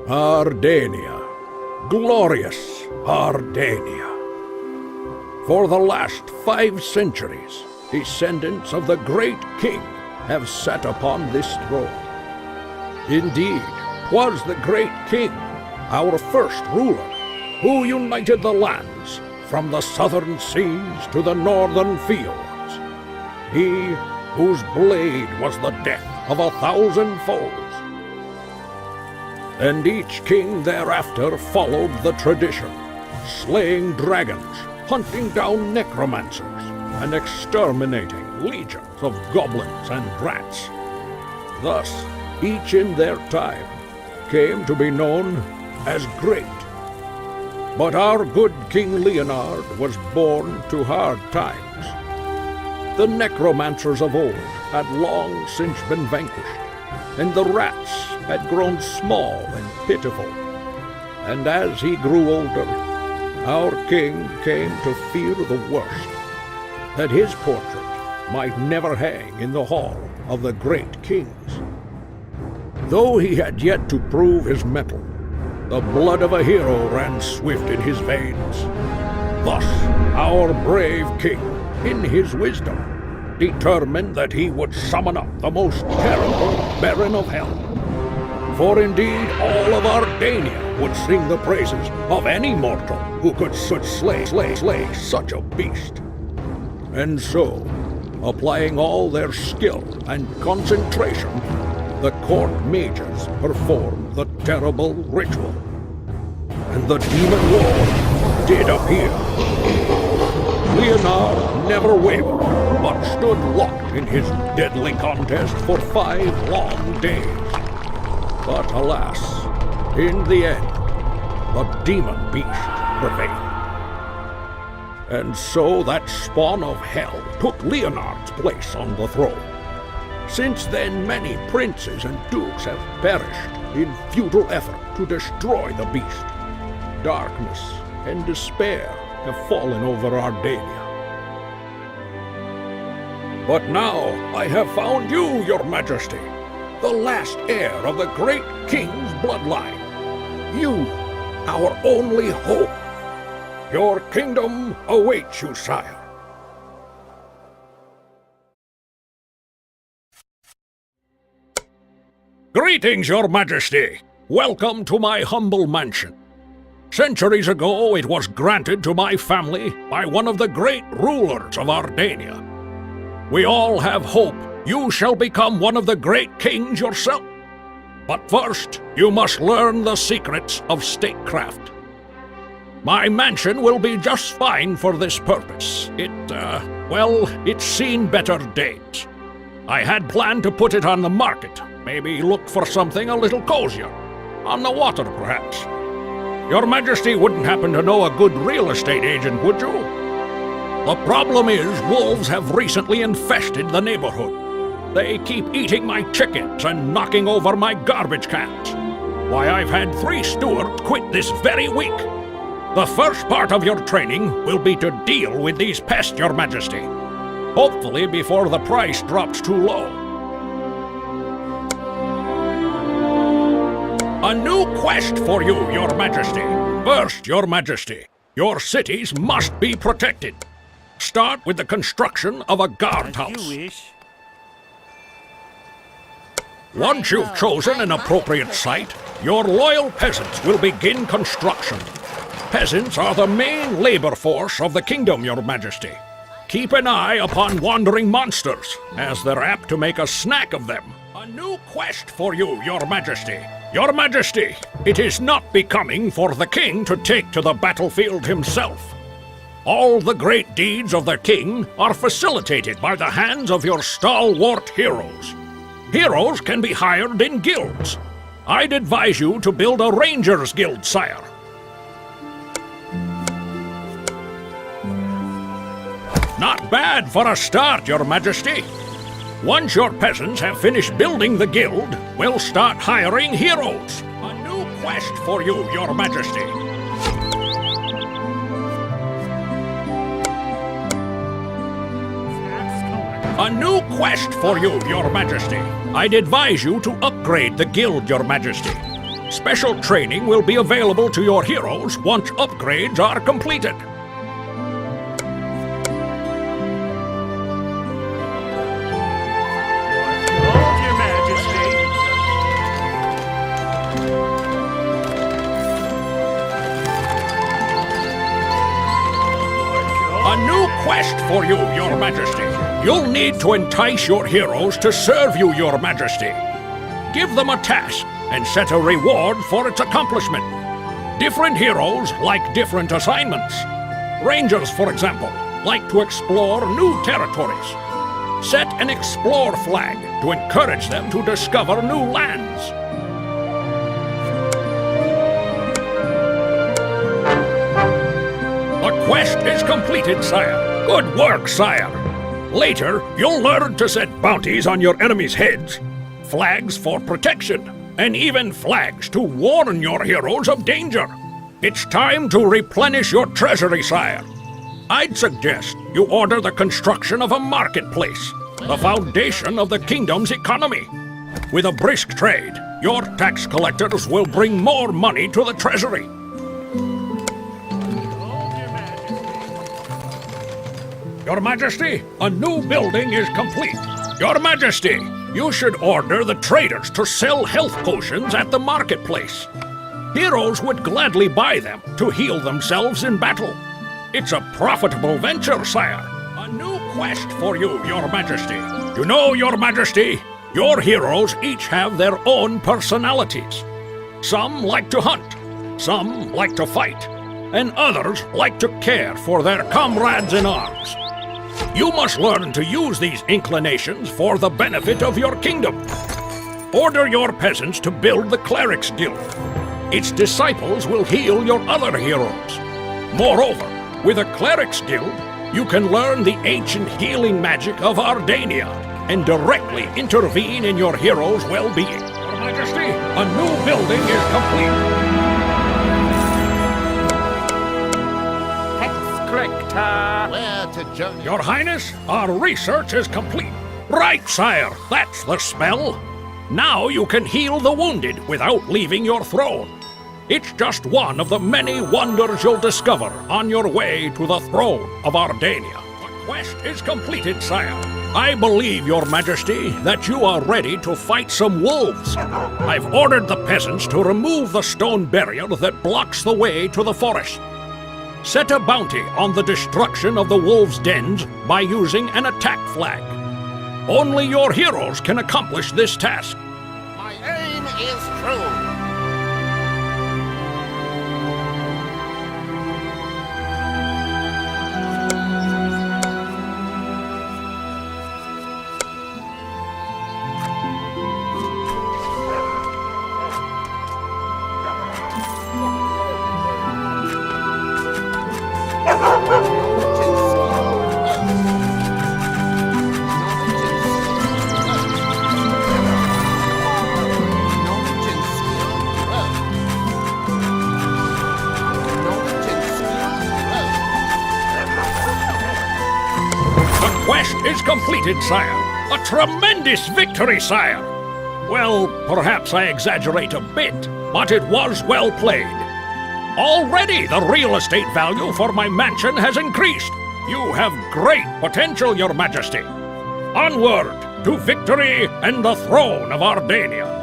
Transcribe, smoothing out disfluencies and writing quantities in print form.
Ardania, glorious Ardania. For the last 5 centuries, descendants of the great king have sat upon this throne. Indeed, 'twas the great king, our first ruler, who united the lands from the southern seas to the northern fields. He whose blade was the death of 1,000 foes. And each king thereafter followed the tradition, slaying dragons, hunting down necromancers, and exterminating legions of goblins and rats. Thus, each in their time came to be known as great. But our good King Leonard was born to hard times. The necromancers of old had long since been vanquished, and the rats had grown small and pitiful. And as he grew older, our king came to fear the worst, that his portrait might never hang in the hall of the great kings. Though he had yet to prove his mettle, the blood of a hero ran swift in his veins. Thus, our brave king, in his wisdom, determined that he would summon up the most terrible Baron of Hell. For indeed, all of Ardania would sing the praises of any mortal who could slay such a beast. And so, applying all their skill and concentration, the court mages performed the terrible ritual. And the demon lord did appear. Leonard never wavered, but stood locked in his deadly contest for 5 long days. But alas, in the end, the demon beast prevailed. And so that spawn of hell took Leonard's place on the throne. Since then, many princes and dukes have perished in futile effort to destroy the beast. Darkness and despair have fallen over Ardania. But now I have found you, your majesty, the last heir of the great king's bloodline. You, our only hope. Your kingdom awaits you, sire. Greetings, your majesty. Welcome to my humble mansion. Centuries ago, it was granted to my family by one of the great rulers of Ardania. We all have hope you shall become one of the great kings yourself. But first, you must learn the secrets of statecraft. My mansion will be just fine for this purpose. It's seen better days. I had planned to put it on the market, maybe look for something a little cozier. On the water, perhaps. Your Majesty wouldn't happen to know a good real estate agent, would you? The problem is, wolves have recently infested the neighborhood. They keep eating my chickens and knocking over my garbage cans. Why, I've had 3 stewards quit this very week. The first part of your training will be to deal with these pests, Your Majesty. Hopefully before the price drops too low. A new quest for you, Your Majesty. First, Your Majesty, your cities must be protected. Start with the construction of a guardhouse. Once you've chosen an appropriate site, your loyal peasants will begin construction. Peasants are the main labor force of the kingdom, Your Majesty. Keep an eye upon wandering monsters, as they're apt to make a snack of them. A new quest for you, Your Majesty. Your Majesty, it is not becoming for the king to take to the battlefield himself. All the great deeds of the king are facilitated by the hands of your stalwart heroes. Heroes can be hired in guilds. I'd advise you to build a Rangers Guild, sire. Not bad for a start, Your Majesty. Once your peasants have finished building the guild, we'll start hiring heroes. A new quest for you, Your Majesty. A new quest for you, Your Majesty. I'd advise you to upgrade the guild, Your Majesty. Special training will be available to your heroes once upgrades are completed. Your Majesty. A new quest for you, Your Majesty. You'll need to entice your heroes to serve you, Your Majesty. Give them a task and set a reward for its accomplishment. Different heroes like different assignments. Rangers, for example, like to explore new territories. Set an explore flag to encourage them to discover new lands. The quest is completed, sire. Good work, sire. Later, you'll learn to set bounties on your enemies' heads, flags for protection, and even flags to warn your heroes of danger. It's time to replenish your treasury, sire. I'd suggest you order the construction of a marketplace, the foundation of the kingdom's economy. With a brisk trade, your tax collectors will bring more money to the treasury. Your Majesty, a new building is complete. Your Majesty, you should order the traders to sell health potions at the marketplace. Heroes would gladly buy them to heal themselves in battle. It's a profitable venture, sire. A new quest for you, Your Majesty. You know, Your Majesty, your heroes each have their own personalities. Some like to hunt, some like to fight, and others like to care for their comrades in arms. You must learn to use these inclinations for the benefit of your kingdom. Order your peasants to build the Clerics Guild. Its disciples will heal your other heroes. Moreover, with a Clerics Guild, you can learn the ancient healing magic of Ardania and directly intervene in your heroes' well-being. Your Majesty, a new building is complete. Where to journey? Your Highness, our research is complete. Right, sire, that's the spell. Now you can heal the wounded without leaving your throne. It's just one of the many wonders you'll discover on your way to the throne of Ardania. The quest is completed, sire. I believe, Your Majesty, that you are ready to fight some wolves. I've ordered the peasants to remove the stone barrier that blocks the way to the forest. Set a bounty on the destruction of the wolves' dens by using an attack flag. Only your heroes can accomplish this task. My aim is true. Quest is completed, sire. A tremendous victory, sire. Well, perhaps I exaggerate a bit, but it was well played. Already the real estate value for my mansion has increased. You have great potential, Your Majesty. Onward to victory and the throne of Ardania.